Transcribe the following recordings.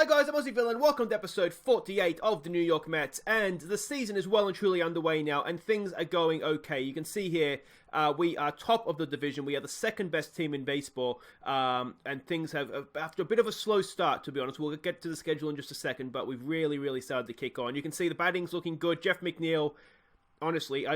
Hi guys, I'm Aussie Villain. Welcome to episode 48 of the New York Mets, and the season is well and truly underway now, and things are going okay. You can see here, we are top of the division. We are the second best team in baseball, and things have, after a bit of a slow start, to be honest, we'll get to the schedule in just a second, but we've really started to kick on. You can see the batting's looking good. Jeff McNeil, honestly,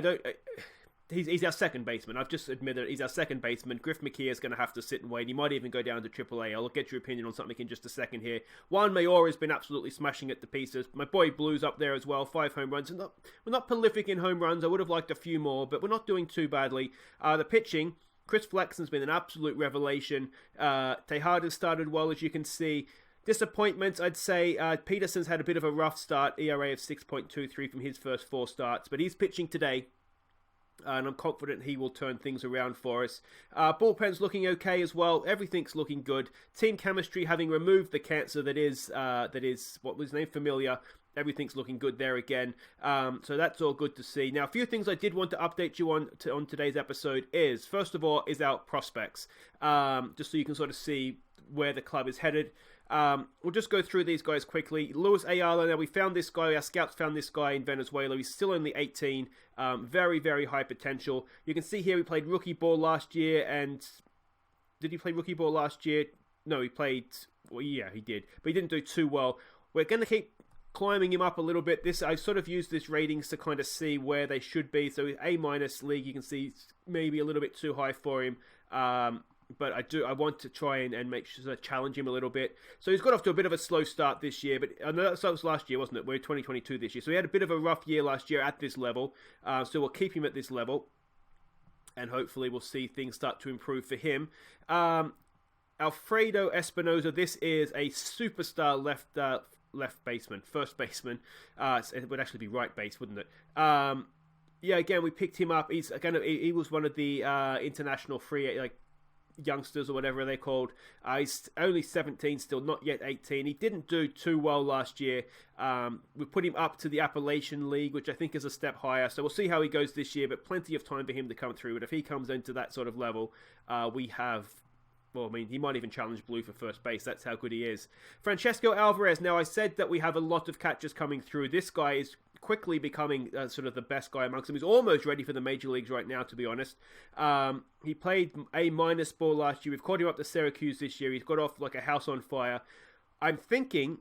He's our second baseman. I've just admitted he's our second baseman. Griff McKee is going to have to sit and wait. He might even go down to AAA. I'll get your opinion on something in just a second here. Juan Mayor has been absolutely smashing it to pieces. My boy Blue's up there as well. 5 home runs. We're not prolific in home runs. I would have liked a few more, but we're not doing too badly. The pitching, Chris Flexen's been an absolute revelation. Tejada's started well, as you can see. Disappointments, I'd say Peterson's had a bit of a rough start. ERA of 6.23 from his first 4 starts, but he's pitching today. And I'm confident he will turn things around for us. Bullpen's looking okay as well. Everything's looking good. Team chemistry, having removed the cancer that is what was his name, Familia. Everything's looking good there again. So that's all good to see. Now, a few things I did want to update you on today's episode is, first of all, is our prospects. Just so you can sort of see where the club is headed. We'll just go through these guys quickly. Luis Ayala, now we found this guy, our scouts found this guy in Venezuela. He's still only 18, very high potential. You can see here he played rookie ball last year, and did he play rookie ball last year? No, he played, well yeah, he did, but he didn't do too well. We're going to keep climbing him up a little bit. I sort of used this ratings to kind of see where they should be. So A- league, you can see maybe a little bit too high for him. But I want to try and make sure to challenge him a little bit. So he's got off to a bit of a slow start this year, but I know that was last year, wasn't it? We're 2022 this year. So he had a bit of a rough year last year at this level. So we'll keep him at this level, and hopefully we'll see things start to improve for him. Alfredo Espinoza, this is a superstar left baseman, first baseman. It would actually be right base, wouldn't it? Yeah, again, we picked him up. He was one of the international free youngsters or whatever they're called. He's only 17 still, not yet 18. He didn't do too well last year. We put him up to the Appalachian League, which I think is a step higher. So we'll see how he goes this year, but plenty of time for him to come through. But if he comes into that sort of level, we have... Well, I mean, he might even challenge Blue for first base. That's how good he is. Francesco Alvarez. Now, I said that we have a lot of catchers coming through. This guy is quickly becoming sort of the best guy amongst them. He's almost ready for the major leagues right now, to be honest. He played A- ball last year. We've caught him up to Syracuse this year. He's got off like a house on fire. I'm thinking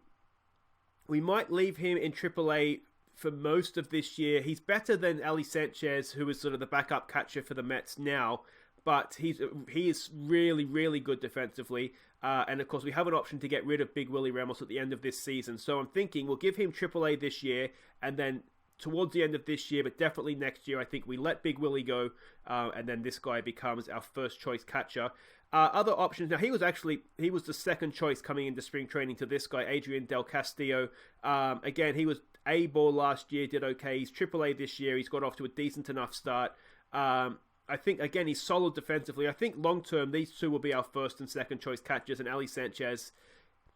we might leave him in AAA for most of this year. He's better than Ali Sanchez, who is sort of the backup catcher for the Mets now. But he is really good defensively. And of course, we have an option to get rid of Big Willie Ramos at the end of this season. So I'm thinking we'll give him AAA this year, and then towards the end of this year, but definitely next year, I think we let Big Willie go, and then this guy becomes our first choice catcher. Other options. Now, he was the second choice coming into spring training to this guy, Adrian Del Castillo. Again, he was A ball last year, did okay. He's AAA this year. He's got off to a decent enough start. I think, again, he's solid defensively. I think long-term, these two will be our first and second choice catchers. And Ali Sanchez,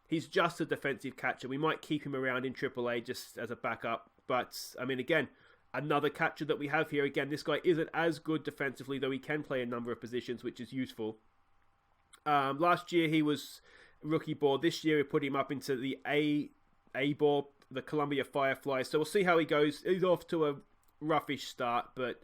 he's just a defensive catcher. We might keep him around in AAA just as a backup. But, I mean, again, another catcher that we have here. Again, this guy isn't as good defensively, though he can play a number of positions, which is useful. Last year, he was rookie ball. This year, we put him up into the A ball, the Columbia Fireflies. So we'll see how he goes. He's off to a roughish start, but...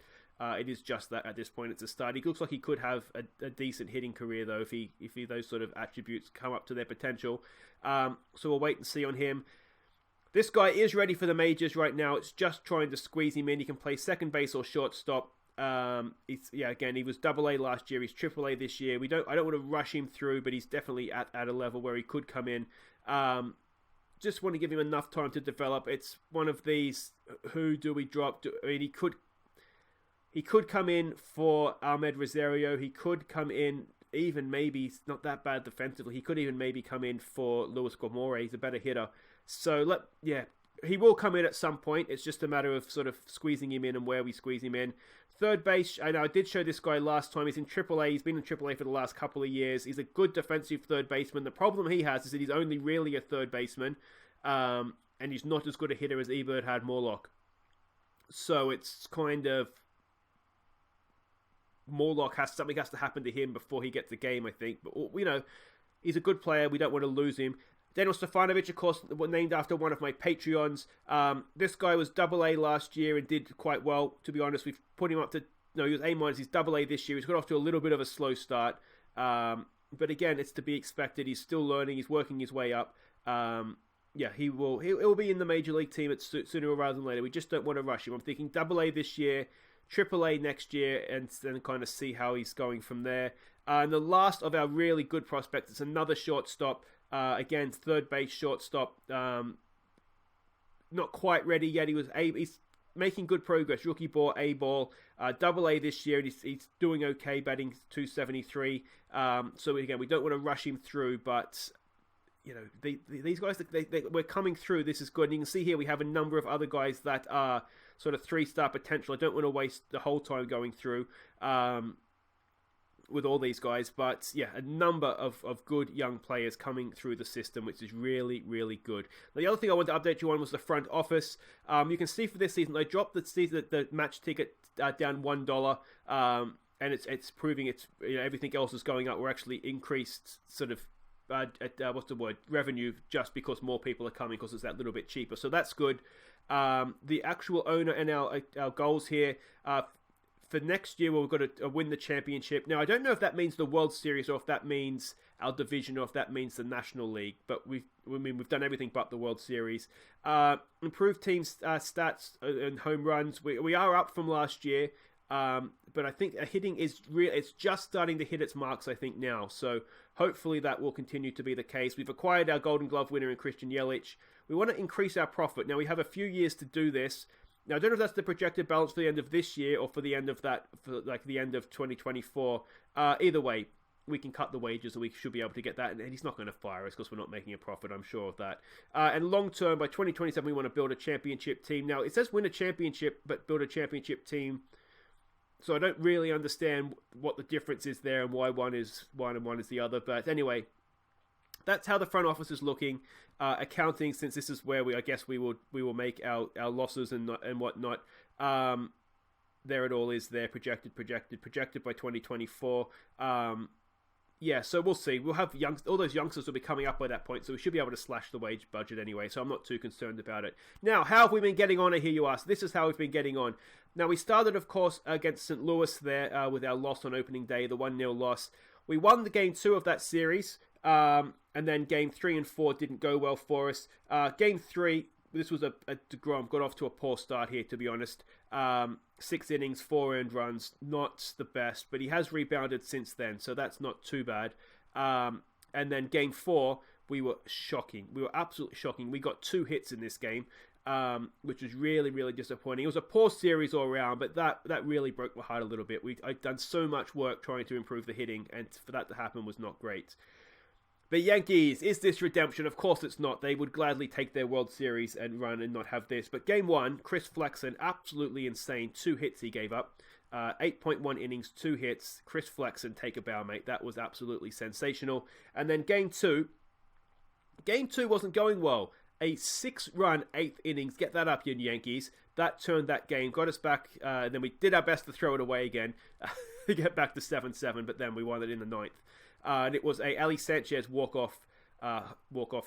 it is just that at this point. It's a start. He looks like he could have a decent hitting career, though, if those sort of attributes come up to their potential. So we'll wait and see on him. This guy is ready for the majors right now. It's just trying to squeeze him in. He can play second base or shortstop. Again, he was AA last year. He's AAA this year. I don't want to rush him through, but he's definitely at a level where he could come in. Just want to give him enough time to develop. It's one of these, who do we drop? I mean, he could come in for Ahmed Rosario. He could come in, even maybe, not that bad defensively. He could even maybe come in for Luis Guamore. He's a better hitter. So, he will come in at some point. It's just a matter of sort of squeezing him in and where we squeeze him in. Third base, I know I did show this guy last time. He's in AAA. He's been in AAA for the last couple of years. He's a good defensive third baseman. The problem he has is that he's only really a third baseman, and he's not as good a hitter as Ebert had Morlock. So it's kind of... Morlock something has to happen to him before he gets the game, I think. But, he's a good player. We don't want to lose him. Daniel Stefanovic, of course, named after one of my Patreons. This guy was AA last year and did quite well, to be honest. We've put him up to, no, he was A-. He's AA this year. He's got off to a little bit of a slow start. But again, it's to be expected. He's still learning. He's working his way up. Yeah, he'll be in the Major League team sooner rather than later. We just don't want to rush him. I'm thinking AA this year, AAA next year, and then kind of see how he's going from there. And the last of our really good prospects is another shortstop. Again, third base shortstop. Not quite ready yet. He's making good progress. Rookie ball, A ball, AA this year. He's doing okay, batting .273. So again, we don't want to rush him through, but you know, these guys, we're coming through. This is good. And you can see here we have a number of other guys that are sort of 3-star potential. I don't want to waste the whole time going through with all these guys, but yeah, a number of good young players coming through the system, which is really, really good. Now, the other thing I wanted to update you on was the front office. You can see for this season, I dropped the match ticket down $1, and it's proving everything else is going up. We're actually increased sort of revenue just because more people are coming because it's that little bit cheaper. So that's good. The actual owner and our goals here. For next year, we've got to win the championship. Now, I don't know if that means the World Series or if that means our division or if that means the National League, but we've done everything but the World Series. Improved team stats and home runs. We are up from last year, but I think hitting is it's just starting to hit its marks, I think, now. So hopefully that will continue to be the case. We've acquired our Golden Glove winner in Christian Yelich. We want to increase our profit. Now, we have a few years to do this. Now, I don't know if that's the projected balance for the end of this year or for the end of the end of 2024. Either way, we can cut the wages and we should be able to get that. And he's not going to fire us because we're not making a profit, I'm sure of that. And long term, by 2027, we want to build a championship team. Now, it says win a championship, but build a championship team. So I don't really understand what the difference is there and why one is one and one is the other. But anyway, that's how the front office is looking. Accounting, since this is where we will make our losses and whatnot. There it all is there, projected by 2024. Yeah, so we'll see. We'll have all those youngsters will be coming up by that point, so we should be able to slash the wage budget anyway, so I'm not too concerned about it. Now, how have we been getting on, I hear you ask? This is how we've been getting on. Now, we started, of course, against St. Louis there with our loss on opening day, the 1-0 loss. We won the game 2 of that series, and then game 3 and 4 didn't go well for us. Game 3, this was a DeGrom, got off to a poor start here, to be honest. 6 innings, 4 earned runs, not the best, but he has rebounded since then, so that's not too bad. And then game 4, we were shocking. We were absolutely shocking. We got 2 hits in this game, which was really, really disappointing. It was a poor series all around, but that really broke my heart a little bit. I'd done so much work trying to improve the hitting, and for that to happen was not great. The Yankees, is this redemption? Of course it's not. They would gladly take their World Series and run and not have this. But game 1, Chris Flexen, absolutely insane. 2 hits he gave up. 8.1 innings, 2 hits. Chris Flexen, take a bow, mate. That was absolutely sensational. And then game 2 wasn't going well. A 6-run 8th innings. Get that up, you Yankees. That turned that game, got us back. Then we did our best to throw it away again to get back to 7-7, but then we won it in the 9th. And it was a Ali Sanchez walk-off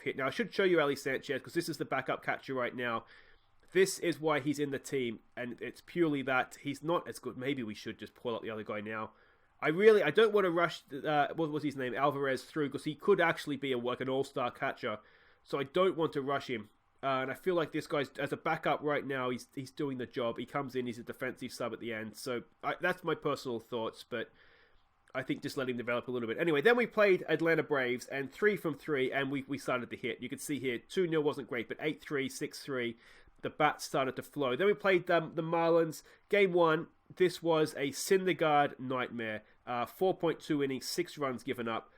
hit. Now, I should show you Ali Sanchez because this is the backup catcher right now. This is why he's in the team, and it's purely that he's not as good. Maybe we should just pull up the other guy now. I don't want to rush, what was his name, Alvarez through, because he could actually be like an all-star catcher. So I don't want to rush him. And I feel like this guy's, as a backup right now, he's doing the job. He comes in, he's a defensive sub at the end. So that's my personal thoughts, but I think just let him develop a little bit. Anyway, then we played Atlanta Braves, and 3 from 3, and we started to hit. You can see here, 2-0 wasn't great, but 8-3, 6-3, the bats started to flow. Then we played the Marlins. Game 1, this was a Syndergaard nightmare. 4.2 innings, 6 runs given up.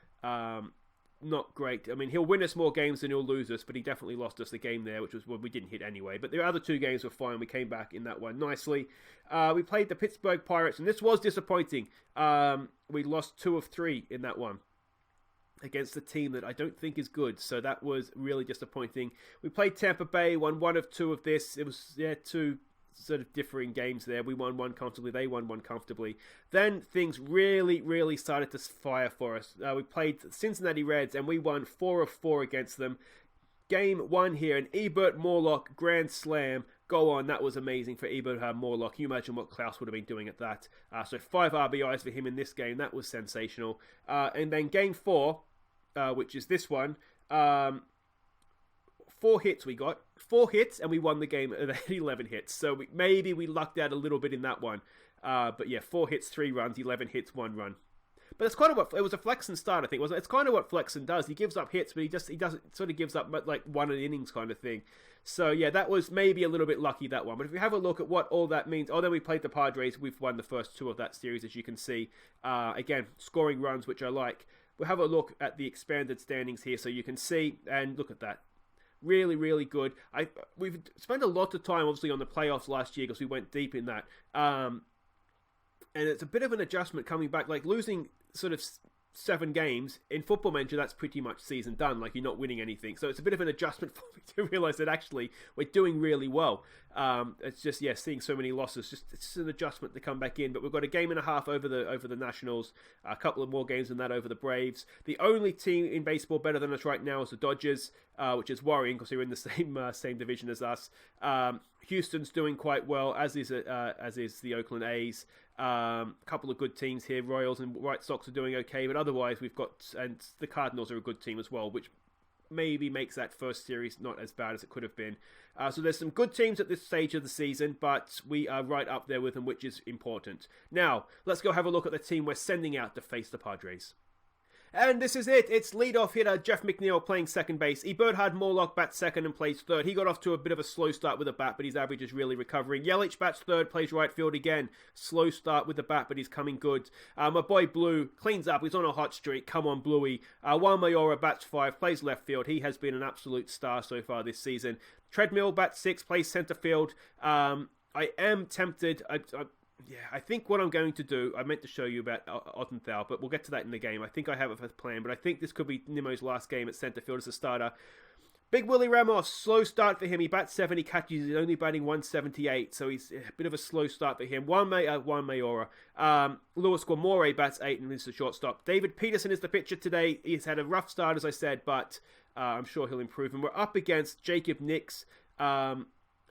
Not great. I mean, he'll win us more games than he'll lose us, but he definitely lost us the game there, which was when we didn't hit anyway. But the other 2 games were fine. We came back in that one nicely. We played the Pittsburgh Pirates, and this was disappointing. We lost 2 of 3 in that one against a team that I don't think is good, so that was really disappointing. We played Tampa Bay, won 1 of 2 of this. It was 2 sort of differing games there. We won 1 comfortably, they won 1 comfortably. Then things really, really started to fire for us. We played Cincinnati Reds, and we won 4 of 4 against them. game 1 here, an Ebert Morlock grand slam. Go on, that was amazing for Ebert Morlock. Can you imagine what Klaus would have been doing at that? So 5 RBIs for him in this game. That was sensational. And then game 4, which is this one, 4 hits we got. 4 hits, and we won the game at 11 hits. So maybe we lucked out a little bit in that one. But yeah, 4 hits, 3 runs, 11 hits, 1 run. But it's kind of what it was a Flexen start, I think, wasn't it? It's kind of what Flexen does. He gives up hits, but he doesn't sort of gives up like 1 innings kind of thing. So yeah, that was maybe a little bit lucky, that one. But if we have a look at what all that means, then we played the Padres. We've won the first 2 of that series, as you can see. Again, scoring runs, which I like. We'll have a look at the expanded standings here, so you can see, and look at that. Really, really good. We've spent a lot of time, obviously, on the playoffs last year because we went deep in that. And it's a bit of an adjustment coming back, like losing sort of 7 games in Football Manager. That's pretty much season done. Like, you're not winning anything, so it's a bit of an adjustment for me to realize that actually we're doing really well. It's just seeing so many losses. It's just an adjustment to come back in. But we've got a game and a half over the Nationals, a couple of more games than that over the Braves. The only team in baseball better than us right now is the Dodgers, which is worrying because they're in the same division as us. Houston's doing quite well, as is the Oakland A's. Couple of good teams here. Royals and White Sox are doing okay, but otherwise we've got, and the Cardinals are a good team as well, which maybe makes that first series not as bad as it could have been. So there's some good teams at this stage of the season, but we are right up there with them, which is important. Now, let's go have a look at the team we're sending out to face the Padres. And this is it. It's leadoff hitter Jeff McNeil playing second base. Eberhard Morlock bats second and plays third. He got off to a bit of a slow start with the bat, but his average is really recovering. Yelich bats third, plays right field again. Slow start with the bat, but he's coming good. My boy Blue cleans up. He's on a hot streak. Come on, Bluey. Juan Mayora bats 5, plays left field. He has been an absolute star so far this season. Treadmill bats 6, plays center field. I am tempted. I think what I'm going to do, I meant to show you about Ottenthal, but we'll get to that in the game. I think I have a plan, but I think this could be Nimmo's last game at center field as a starter. Big Willie Ramos, slow start for him. He bats 7, he catches, he's only batting 178, so he's a bit of a slow start for him. Juan Mayora. Luis Guamore bats 8 and is the shortstop. David Peterson is the pitcher today. He's had a rough start, as I said, but I'm sure he'll improve. And we're up against Jacob Nix.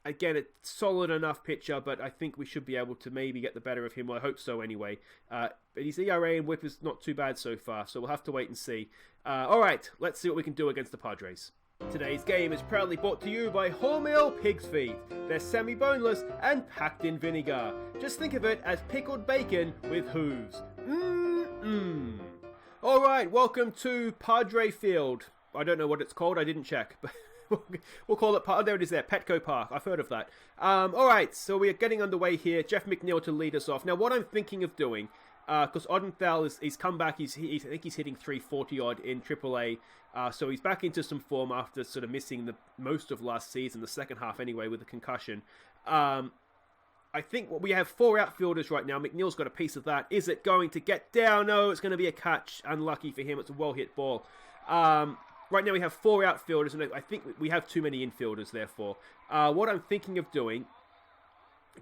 Again, a solid enough pitcher, but I think we should be able to maybe get the better of him. Well, I hope so anyway. But his ERA and whip is not too bad so far, so we'll have to wait and see. All right, let's see what we can do against the Padres. Today's game is proudly brought to you by Hormel Pig's Feet. They're semi-boneless and packed in vinegar. Just think of it as pickled bacon with hooves. Mmm. All right, welcome to Padre Field. I don't know what it's called. I didn't check, but we'll call it, there it is there, Petco Park. I've heard of that. Alright, so we are getting underway here. Jeff McNeil to lead us off. Now, what I'm thinking of doing, because Ottenthal he's come back, I think he's hitting 340 odd in AAA, so he's back into some form after sort of missing the most of last season, the second half anyway, with the concussion. I think we have 4 outfielders right now. McNeil's got a piece of that. Is it going to get down? No, it's going to be a catch. Unlucky for him. It's a well-hit ball. Right now we have 4 outfielders, and I think we have too many infielders, therefore. What I'm thinking of doing,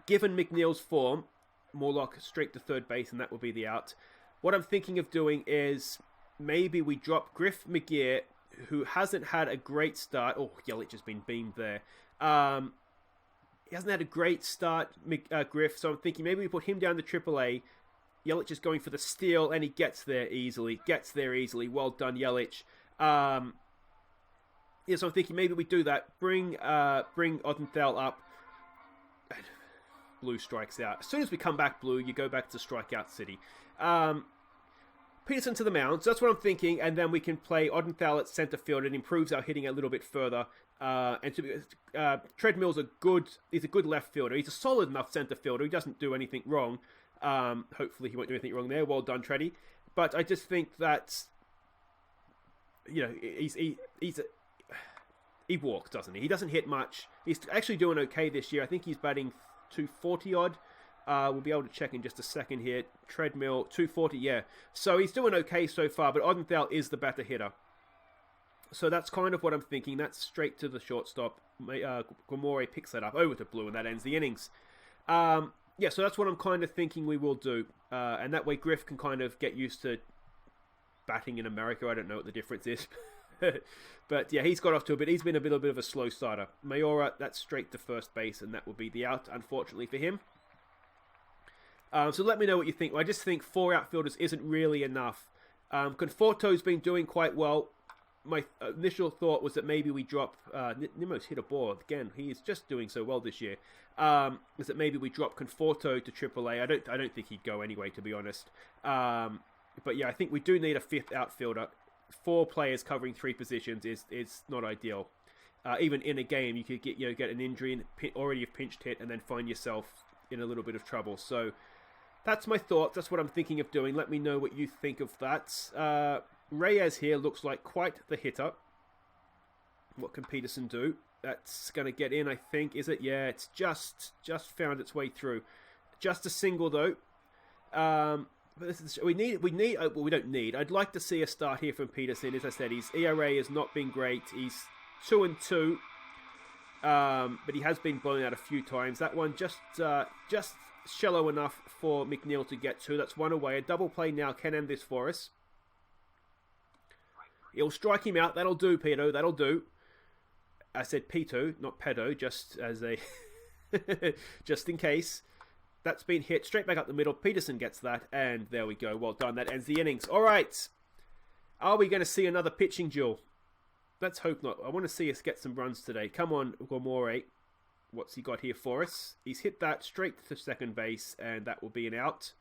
given McNeil's form, Morlock straight to third base, and that will be the out. What I'm thinking of doing is maybe we drop Griff McGear, who hasn't had a great start. Oh, Yelich has been beamed there. He hasn't had a great start, Griff, so I'm thinking maybe we put him down to AAA. Yelich is going for the steal, and he gets there easily. Well done, Yelich. So I'm thinking maybe we do that. Bring Ottenthal up. Blue strikes out. As soon as we come back, Blue, you go back to strikeout city. Peterson to the mound. So that's what I'm thinking, and then we can play Ottenthal at center field. It improves our hitting a little bit further. Treadmill's he's a good left fielder. He's a solid enough center fielder. He doesn't do anything wrong. Hopefully he won't do anything wrong there. Well done, Treddy. But I just think that, he walks, doesn't he? He doesn't hit much. He's actually doing okay this year. I think he's batting 240 odd. We'll be able to check in just a second here. Treadmill 240, yeah. So he's doing okay so far, but Ottenthal is the better hitter. So that's kind of what I'm thinking. That's straight to the shortstop. Guamore picks that up over to Blue, and that ends the innings. So that's what I'm kind of thinking we will do. And that way Griff can kind of get used to batting in America. I don't know what the difference is. But yeah, he's got off to a bit. He's been a little bit of a slow starter. Mayora, that's straight to first base, and that will be the out, unfortunately for him. So let me know what you think. I just think 4 outfielders isn't really enough. Conforto's been doing quite well. My initial thought was that maybe we drop... Nimmo's hit a ball again. He is just doing so well this year. Is that maybe we drop Conforto to AAA. I don't think he'd go anyway, to be honest. But yeah, I think we do need a 5th outfielder. 4 players covering 3 positions is not ideal. Even in a game, you could get an injury and already a pinched hit, and then find yourself in a little bit of trouble. So that's my thought. That's what I'm thinking of doing. Let me know what you think of that. Reyes here looks like quite the hitter. What can Peterson do? That's going to get in, I think. Is it? Yeah, it's just found its way through. Just a single though. But this is, we don't need. I'd like to see a start here from Peterson. As I said, his ERA has not been great. He's 2-2, but he has been blown out a few times. That one just shallow enough for McNeil to get to. That's one away. A double play now can end this for us. He'll strike him out. That'll do, Peto. That'll do. I said Peto, not Pedo, just as a just in case. That's been hit straight back up the middle. Peterson gets that, and there we go. Well done. That ends the innings. All right. Are we going to see another pitching duel? Let's hope not. I want to see us get some runs today. Come on, Gomore. What's he got here for us? He's hit that straight to second base, and that will be an out.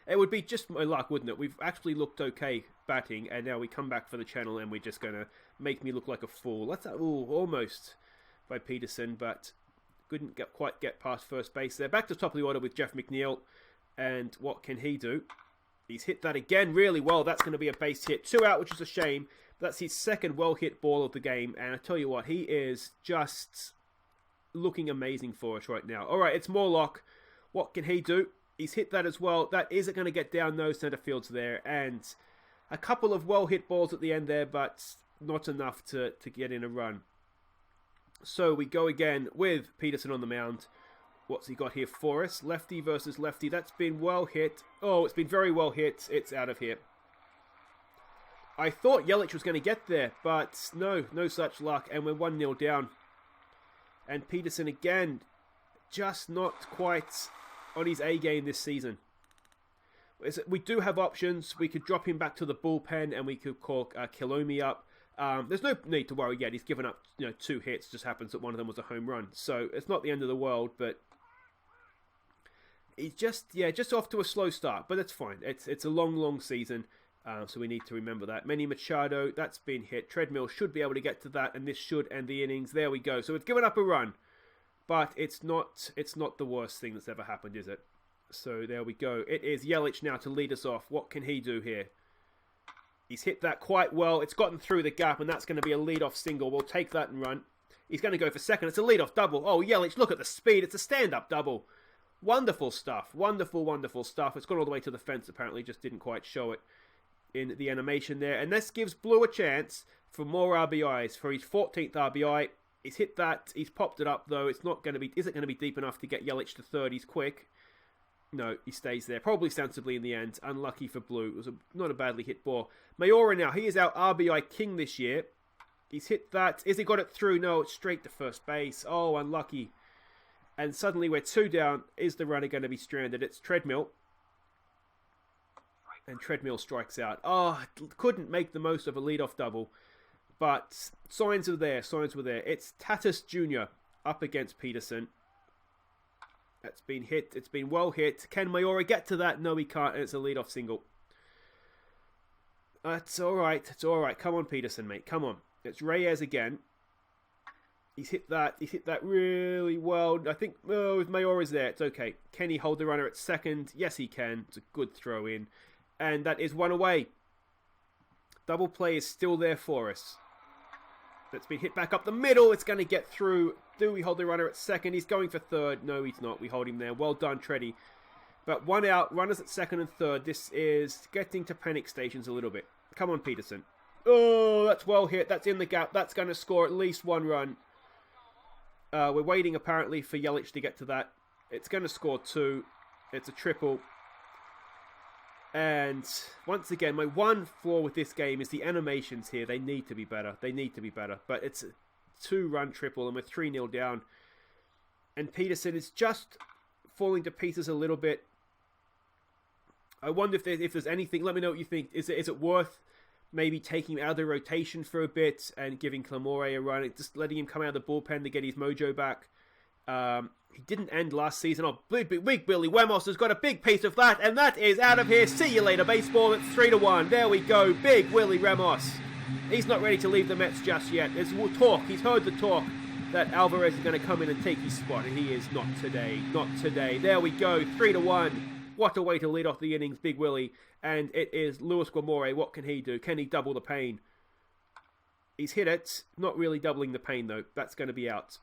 It would be just my luck, wouldn't it? We've actually looked okay batting, and now we come back for the channel, and we're just going to make me look like a fool. That's almost by Peterson, but... couldn't quite get past first base there. Back to the top of the order with Jeff McNeil. And what can he do? He's hit that again really well. That's going to be a base hit. 2 out, which is a shame. That's his second well-hit ball of the game. And I tell you what, he is just looking amazing for us right now. All right, it's Morlock. What can he do? He's hit that as well. That isn't going to get down those center fields there. And a couple of well-hit balls at the end there, but not enough to get in a run. So we go again with Peterson on the mound. What's he got here for us? Lefty versus lefty. That's been well hit. Oh, it's been very well hit. It's out of here. I thought Yelich was going to get there, but no such luck. And we're 1-0 down. And Peterson again, just not quite on his A game this season. We do have options. We could drop him back to the bullpen, and we could call Kilomi up. There's no need to worry yet. He's given up 2 hits. Just happens that one of them was a home run. So it's not the end of the world, but he's just off to a slow start. But that's fine. It's a long season, so we need to remember that. Manny Machado, that's been hit. Treadmill should be able to get to that, and this should end the innings. There we go. So it's given up a run, but it's not the worst thing that's ever happened, is it? So there we go. It is Yelich now to lead us off. What can he do here? He's hit that quite well. It's gotten through the gap, and that's going to be a leadoff single. We'll take that and run. He's going to go for second. It's a leadoff double. Oh, Yelich, look at the speed. It's a stand-up double. Wonderful stuff. Wonderful stuff. It's gone all the way to the fence, apparently. Just didn't quite show it in the animation there. And this gives Blue a chance for more RBIs. For his 14th RBI, he's hit that. He's popped it up, though. Is it going to be deep enough to get Yelich to third? He's quick. No, he stays there. Probably sensibly in the end. Unlucky for Blue. It was not a badly hit ball. Mayora now. He is our RBI king this year. He's hit that. Is he got it through? No, it's straight to first base. Oh, unlucky. And suddenly we're 2 down. Is the runner going to be stranded? It's Treadmill. And Treadmill strikes out. Oh, couldn't make the most of a leadoff double. But signs are there. Signs were there. It's Tatis Jr. up against Peterson. That's been hit. It's been well hit. Can Mayora get to that? No, he can't. And it's a leadoff single. It's all right. It's all right. Come on, Peterson, mate. Come on. It's Reyes again. He's hit that. He's hit that really well. I think, if Mayora's there, it's okay. Can he hold the runner at second? Yes, he can. It's a good throw in. And that is 1 away. Double play is still there for us. That's been hit back up the middle. It's going to get through. Do we hold the runner at second? He's going for third. No, he's not. We hold him there. Well done, Treddy. But 1 out. Runners at second and third. This is getting to panic stations a little bit. Come on, Peterson. Oh, that's well hit. That's in the gap. That's going to score at least 1 run. We're waiting, apparently, for Yelich to get to that. It's going to score 2. It's a triple. And once again, my one flaw with this game is the animations here. They need to be better. They need to be better. But it's a 2-run triple, and we're 3-0 down. And Peterson is just falling to pieces a little bit. I wonder if there's anything. Let me know what you think. Is it worth maybe taking him out of the rotation for a bit and giving Clamore a run, just letting him come out of the bullpen to get his mojo back? He didn't end last season. Oh, big Billy Wemos has got a big piece of that, and that is out of here. See you later, baseball. It's 3-1. There we go. Big Willie Ramos. He's not ready to leave the Mets just yet. There's talk. He's heard the talk that Alvarez is going to come in and take his spot, and he is not today. Not today. There we go. 3-1. What a way to lead off the innings, Big Willie. And it is Luis Guamore. What can he do? Can he double the pain? He's hit it. Not really doubling the pain, though. That's going to be out.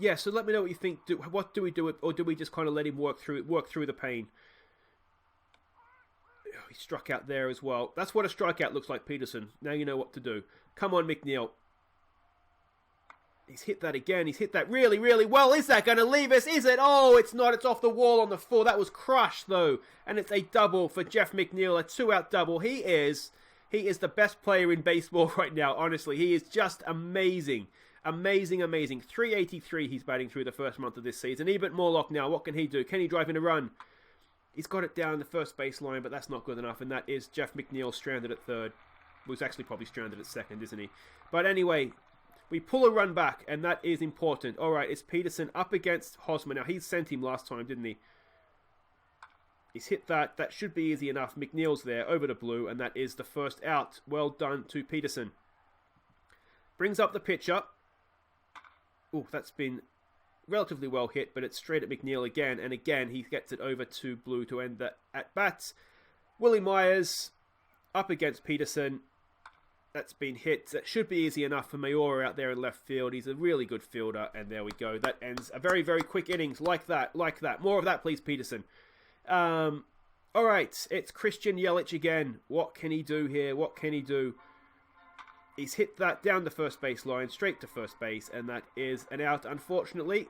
Yeah, so let me know what you think. What do we do? Or do we just kind of let him work through the pain? Oh, he struck out there as well. That's what a strikeout looks like, Peterson. Now you know what to do. Come on, McNeil. He's hit that again. He's hit that really, really well. Is that going to leave us? Is it? Oh, it's not. It's off the wall on the 4. That was crushed, though. And it's a double for Jeff McNeil. A 2-out double. He is the best player in baseball right now, honestly. He is just amazing. Amazing, amazing. 383 he's batting through the first month of this season. Ebert Morlock now. What can he do? Can he drive in a run? He's got it down the first baseline, but that's not good enough. And that is Jeff McNeil stranded at third. Was actually probably stranded at second, isn't he? But anyway, we pull a run back, and that is important. All right, it's Peterson up against Hosmer. Now, he sent him last time, didn't he? He's hit that. That should be easy enough. McNeil's there, over to Blue, and that is the first out. Well done to Peterson. Brings up the pitcher. Oh, that's been relatively well hit, but it's straight at McNeil again. And again, he gets it over to Blue to end the at-bats. Willie Myers up against Peterson. That's been hit. That should be easy enough for Mayora out there in left field. He's a really good fielder, and there we go. That ends a very, very quick innings like that, like that. More of that, please, Peterson. All right, it's Christian Yelich again. What can he do here? What can he do? He's hit that down the first base line, straight to first base, and that is an out, unfortunately.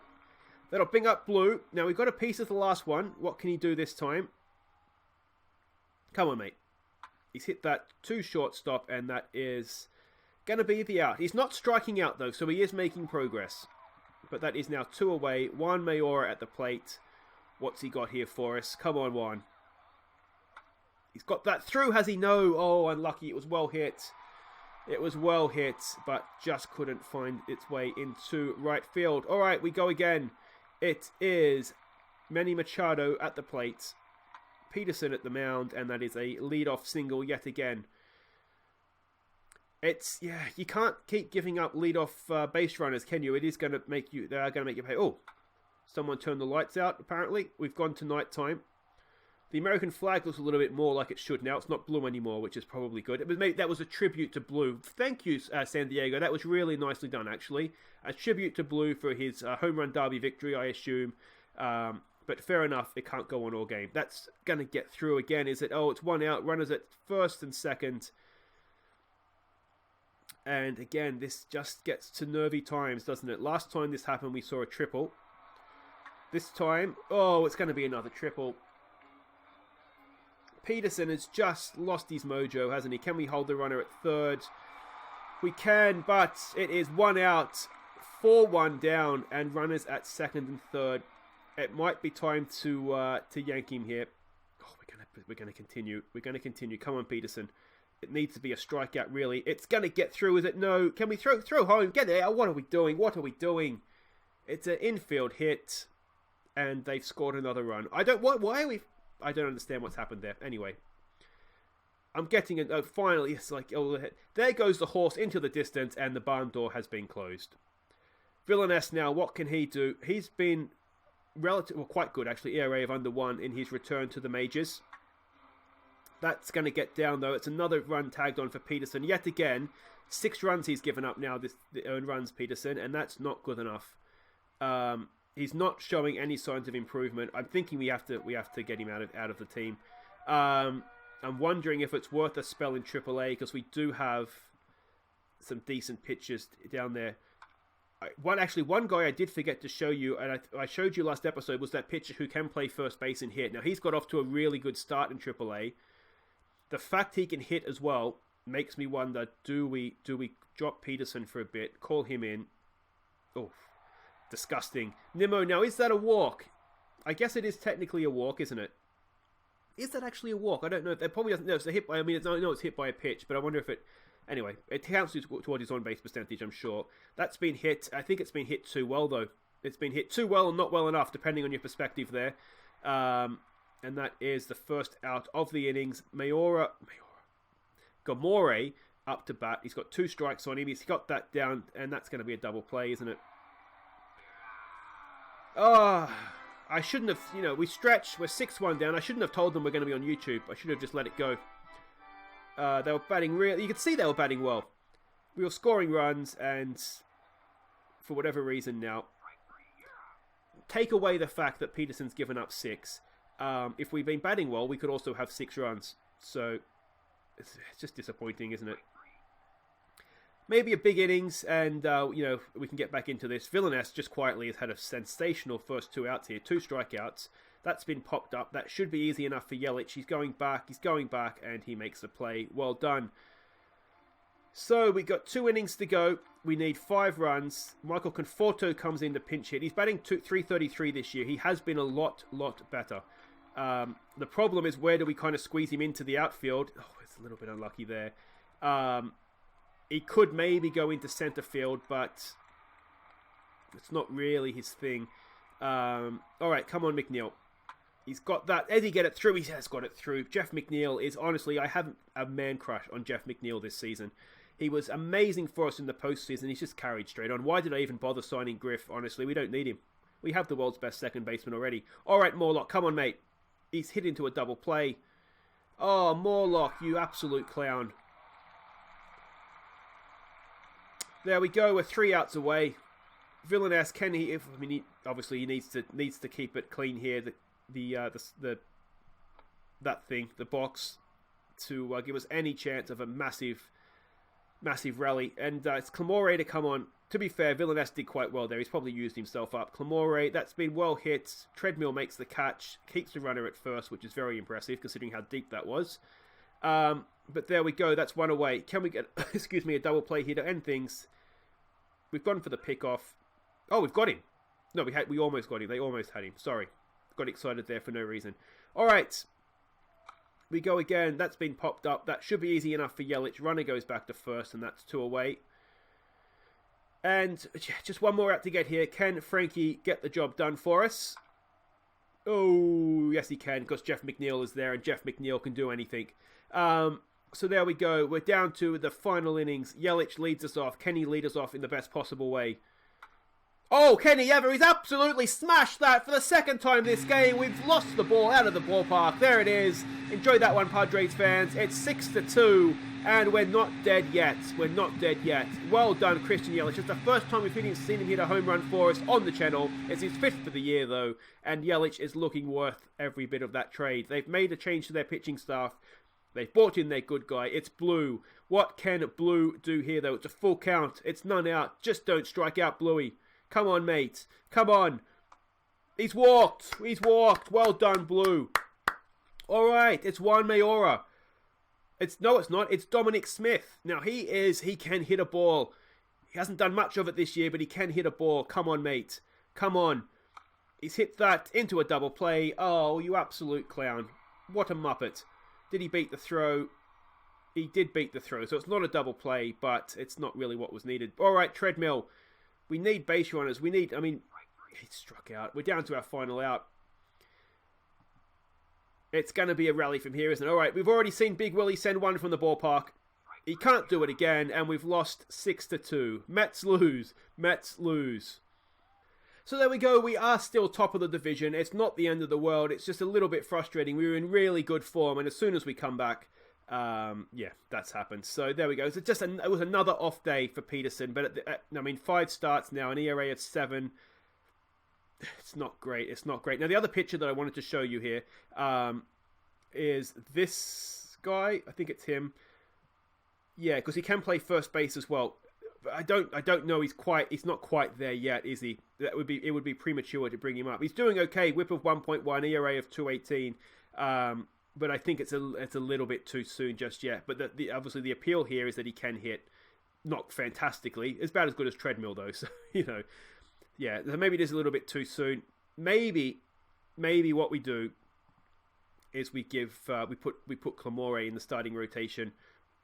That'll bring up Blue. Now, we've got a piece of the last one. What can he do this time? Come on, mate. He's hit that to shortstop, and that is going to be the out. He's not striking out, though, so he is making progress. But that is now 2 away. Juan Mayora at the plate. What's he got here for us? Come on, Juan. He's got that through, has he? No. Oh, unlucky. It was well hit. It was well hit, but just couldn't find its way into right field. All right, we go again. It is Manny Machado at the plate. Peterson at the mound, and that is a leadoff single yet again. You can't keep giving up leadoff base runners, can you? It is going to make you, they are going to make you pay. Oh, someone turned the lights out, apparently. We've gone to night time. The American flag looks a little bit more like it should now. It's not blue anymore, which is probably good. That was a tribute to Blue. Thank you, San Diego. That was really nicely done, actually. A tribute to Blue for his home run derby victory, I assume. But fair enough, it can't go on all game. That's going to get through again, is it? Oh, it's 1 out. Runners at first and second. And again, this just gets to nervy times, doesn't it? Last time this happened, we saw a triple. This time, oh, it's going to be another triple. Peterson has just lost his mojo, hasn't he? Can we hold the runner at third? We can, but it is 1 out, 4-1 down, and runners at second and third. It might be time to yank him here. Oh, we're gonna continue. We're gonna continue. Come on, Peterson. It needs to be a strikeout, really. It's gonna get through, is it? No. Can we throw home? Get there. What are we doing? What are we doing? It's an infield hit, and they've scored another run. Why are we? I don't understand what's happened there. Anyway, I'm getting it. Oh, finally, it's like, oh, there goes the horse into the distance, and the barn door has been closed. Villaness now, what can he do? He's been quite good, actually. ERA of under 1 in his return to the majors. That's going to get down, though. It's another run tagged on for Peterson. Yet again, 6 runs he's given up now, the earned runs, Peterson, and that's not good enough. He's not showing any signs of improvement. I'm thinking we have to get him out of the team. I'm wondering if it's worth a spell in AAA, because we do have some decent pitchers down there. One guy I did forget to show you, and I showed you last episode, was that pitcher who can play first base and hit. Now, he's got off to a really good start in AAA. The fact he can hit as well makes me wonder, do we drop Peterson for a bit, call him in? Oh, disgusting. Nimmo, now, is that a walk? I guess it is technically a walk, isn't it? Is that actually a walk? I don't know. It probably doesn't. No, it's a hit by. I mean, I know it's hit by a pitch, but I wonder if it. Anyway, it counts towards his on-base percentage, I'm sure. That's been hit. I think it's been hit too well, though. It's been hit too well and not well enough, depending on your perspective there. And that is the first out of the innings. Gamore up to bat. He's got 2 strikes on him. He's got that down, and that's going to be a double play, isn't it? Oh, I shouldn't have, we stretched. We're 6-1 down. I shouldn't have told them we're going to be on YouTube. I should have just let it go. They were batting really... You could see they were batting well. We were scoring runs, and for whatever reason now, take away the fact that Peterson's given up 6. If we'd been batting well, we could also have 6 runs. So, it's just disappointing, isn't it? Maybe a big innings, and, we can get back into this. Villainess just quietly has had a sensational first 2 outs here. 2 strikeouts. That's been popped up. That should be easy enough for Yelich. He's going back, and he makes the play. Well done. So, we got 2 innings to go. We need 5 runs. Michael Conforto comes in to pinch hit. He's batting .333 this year. He has been a lot better. The problem is, where do we kind of squeeze him into the outfield? Oh, it's a little bit unlucky there. He could maybe go into center field, but it's not really his thing. All right, come on, McNeil. He's got that. Does he get it through? He has got it through. Jeff McNeil is, honestly, I have a man crush on Jeff McNeil this season. He was amazing for us in the postseason. He's just carried straight on. Why did I even bother signing Griff? Honestly, we don't need him. We have the world's best second baseman already. All right, Morlock, come on, mate. He's hit into a double play. Oh, Morlock, you absolute clown. There we go. We're 3 outs away. Villainess, can he? Obviously he needs to keep it clean here. The box, to give us any chance of a massive rally. And it's Clamore to come on. To be fair, Villainess did quite well there. He's probably used himself up. Clamore, that's been well hit. Treadmill makes the catch, keeps the runner at first, which is very impressive considering how deep that was. But there we go. That's 1 away. Can we get, a double play here to end things? We've gone for the pickoff. Oh, we've got him. No, we almost got him. They almost had him. Sorry. Got excited there for no reason. All right. We go again. That's been popped up. That should be easy enough for Yelich. Runner goes back to first, and that's 2 away. And just 1 more out to get here. Can Frankie get the job done for us? Oh, yes he can, because Jeff McNeil is there, and Jeff McNeil can do anything. So there we go. We're down to the final innings. Yelich leads us off. Can he lead us off in the best possible way? Oh, can he ever? He's absolutely smashed that for the 2nd time this game. We've lost the ball out of the ballpark. There it is. Enjoy that one, Padres fans. It's 6-2, and we're not dead yet. We're not dead yet. Well done, Christian Yelich. It's the first time we've seen him hit a home run for us on the channel. It's his 5th for the year, though, and Yelich is looking worth every bit of that trade. They've made a change to their pitching staff. They've brought in their good guy. It's Blue. What can Blue do here, though? It's a full count. It's none out. Just don't strike out, Bluey. Come on, mate. Come on. He's walked. He's walked. Well done, Blue. All right. It's Juan Mayora. No, it's not. It's Dominic Smith. Now, he can hit a ball. He hasn't done much of it this year, but he can hit a ball. Come on, mate. Come on. He's hit that into a double play. Oh, you absolute clown. What a muppet. Did he beat the throw? He did beat the throw, so it's not a double play, but it's not really what was needed. All right, Treadmill. We need base runners. He struck out. We're down to our final out. It's going to be a rally from here, isn't it? All right, we've already seen Big Willie send one from the ballpark. He can't do it again, and we've lost 6-2. Mets lose. Mets lose. So there we go. We are still top of the division. It's not the end of the world. It's just a little bit frustrating. We were in really good form, and as soon as we come back, that's happened. So there we go. So it was another off day for Peterson, but 5 starts now, an ERA of 7. It's not great. It's not great. Now the other picture that I wanted to show you here is this guy. I think it's him. Yeah, because he can play first base as well. But I don't know. He's not quite there yet, is he? It would be premature to bring him up. He's doing okay. WHIP of 1.1, ERA of 2.18. But I think it's a little bit too soon just yet. But obviously the appeal here is that he can hit, not fantastically. It's about as good as treadmill though. So yeah. Maybe it is a little bit too soon. Maybe what we do is we put Clamore in the starting rotation,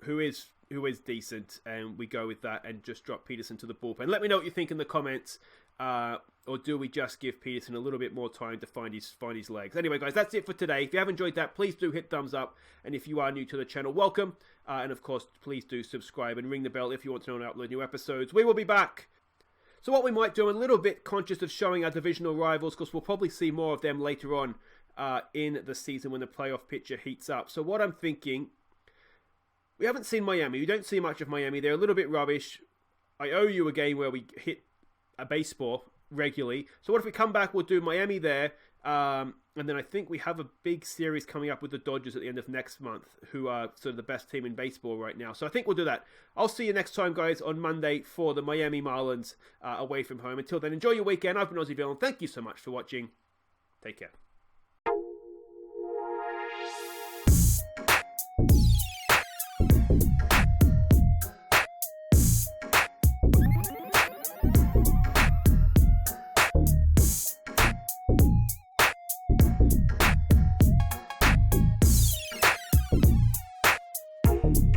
who is decent, and we go with that and just drop Peterson to the bullpen. Let me know what you think in the comments. Or do we just give Peterson a little bit more time to find his legs? Anyway, guys, that's it for today. If you have enjoyed that, please do hit thumbs up. And if you are new to the channel, welcome. And of course, please do subscribe and ring the bell if you want to know when I upload new episodes. We will be back. So what we might do, I'm a little bit conscious of showing our divisional rivals, because we'll probably see more of them later on in the season when the playoff picture heats up. So what I'm thinking, we haven't seen Miami. We don't see much of Miami. They're a little bit rubbish. I owe you a game where we hit a baseball regularly. So what if we come back, we'll do Miami there. And then I think we have a big series coming up with the Dodgers at the end of next month, who are sort of the best team in baseball right now. So I think we'll do that. I'll see you next time, guys, on Monday for the Miami Marlins away from home. Until then, enjoy your weekend. I've been Aussie Villain. Thank you so much for watching. Take care.